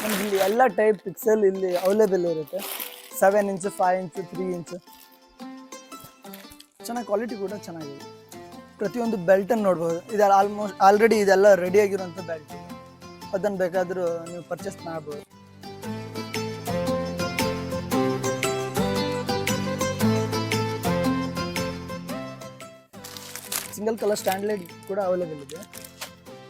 ನಮ್ಗೆ ಇಲ್ಲಿ ಎಲ್ಲ ಟೈಪ್ ಪಿಕ್ಸೆಲ್ ಇಲ್ಲಿ ಅವೈಲೇಬಲ್ ಇರುತ್ತೆ. 7 ಇಂಚು, 5 ಇಂಚು, 3 ಇಂಚು. ಚೆನ್ನಾಗಿ ಕ್ವಾಲಿಟಿ ಕೂಡ ಚೆನ್ನಾಗಿದೆ. ಪ್ರತಿಯೊಂದು ಬೆಲ್ಟನ್ನು ನೋಡ್ಬೋದು. ಇದು ಆಲ್ರೆಡಿ ಇದೆಲ್ಲ ರೆಡಿ ಆಗಿರುವಂಥ ಬೆಲ್ಟ್. ಅದನ್ನು ಬೇಕಾದರೂ ನೀವು ಪರ್ಚೇಸ್ ಮಾಡ್ಬೋದು. ಸಿಂಗಲ್ ಕಲರ್ ಸ್ಟ್ಯಾಂಡ್ ಲೈಟ್ ಕೂಡ ಅವೈಲೇಬಲ್ ಇದೆ,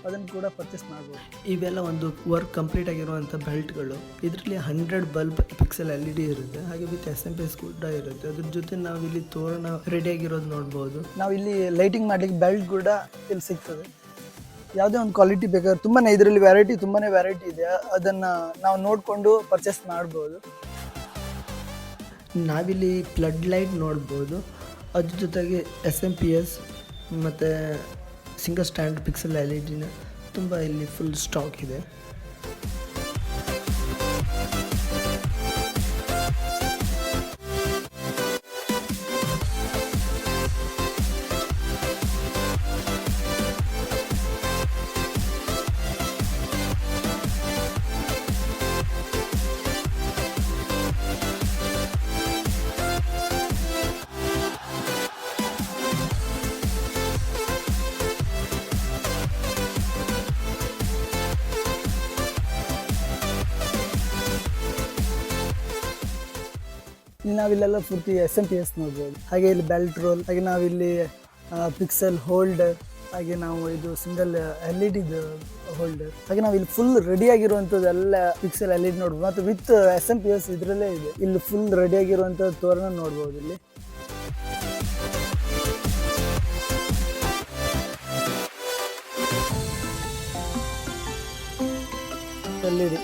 ಅದನ್ನು ಕೂಡ ಪರ್ಚೇಸ್ ಮಾಡ್ಬೋದು. ಇವೆಲ್ಲ ಒಂದು ವರ್ಕ್ ಕಂಪ್ಲೀಟ್ ಆಗಿರುವಂಥ ಬೆಲ್ಟ್ಗಳು. ಇದರಲ್ಲಿ 100 ಬಲ್ಬ್ ಪಿಕ್ಸೆಲ್ LED ಇರುತ್ತೆ, ಹಾಗೆ ವಿತ್ SMP ಕೂಡ ಇರುತ್ತೆ. ಅದ್ರ ಜೊತೆ ನಾವಿಲ್ಲಿ ತೋರಣ ರೆಡಿ ಆಗಿರೋದು ನೋಡ್ಬೋದು. ನಾವು ಇಲ್ಲಿ ಲೈಟಿಂಗ್ ಮಾಡ್ಲಿಕ್ಕೆ ಬೆಲ್ಟ್ ಕೂಡ ಇಲ್ಲಿ ಸಿಗ್ತದೆ. ಯಾವುದೇ ಒಂದು ಕ್ವಾಲಿಟಿ ಬೇಕಾದ್ರೆ ತುಂಬಾ ಇದರಲ್ಲಿ ತುಂಬಾ ವೆರೈಟಿ ಇದೆ. ಅದನ್ನು ನಾವು ನೋಡಿಕೊಂಡು ಪರ್ಚೇಸ್ ಮಾಡ್ಬೋದು. ನಾವಿಲ್ಲಿ ಫ್ಲಡ್ ಲೈಟ್ ನೋಡ್ಬೋದು. ಅದ್ರ ಜೊತೆಗೆ SMP ಮತ್ತು ಸಿಂಗಲ್ ಸ್ಟ್ಯಾಂಡ್ ಪಿಕ್ಸೆಲ್ LED ತುಂಬ ಇಲ್ಲಿ ಫುಲ್ ಸ್ಟಾಕ್ ಇದೆ. ಇಲ್ಲಿ ನಾವಿಲ್ಲೆಲ್ಲ ಪೂರ್ತಿ SMP ನೋಡ್ಬೋದು. ಹಾಗೆ ಇಲ್ಲಿ ಬೆಲ್ಟ್ ರೋಲ್, ಹಾಗೆ ನಾವಿಲ್ಲಿ ಪಿಕ್ಸೆಲ್ ಹೋಲ್ಡರ್, ಹಾಗೆ ನಾವು ಇದು ಸಿಂಗಲ್ LED ಹೋಲ್ಡರ್, ಹಾಗೆ ನಾವು ಇಲ್ಲಿ ಫುಲ್ ರೆಡಿ ಆಗಿರುವಂಥದ್ದೆಲ್ಲ ಪಿಕ್ಸೆಲ್ LED ನೋಡ್ಬೋದು. ಮತ್ತು ವಿತ್ SMP ಇದರಲ್ಲೇ ಇದೆ. ಇಲ್ಲಿ ಫುಲ್ ರೆಡಿ ಆಗಿರುವಂಥ ತೋರಣ ನೋಡ್ಬೋದು. ಇಲ್ಲಿ LED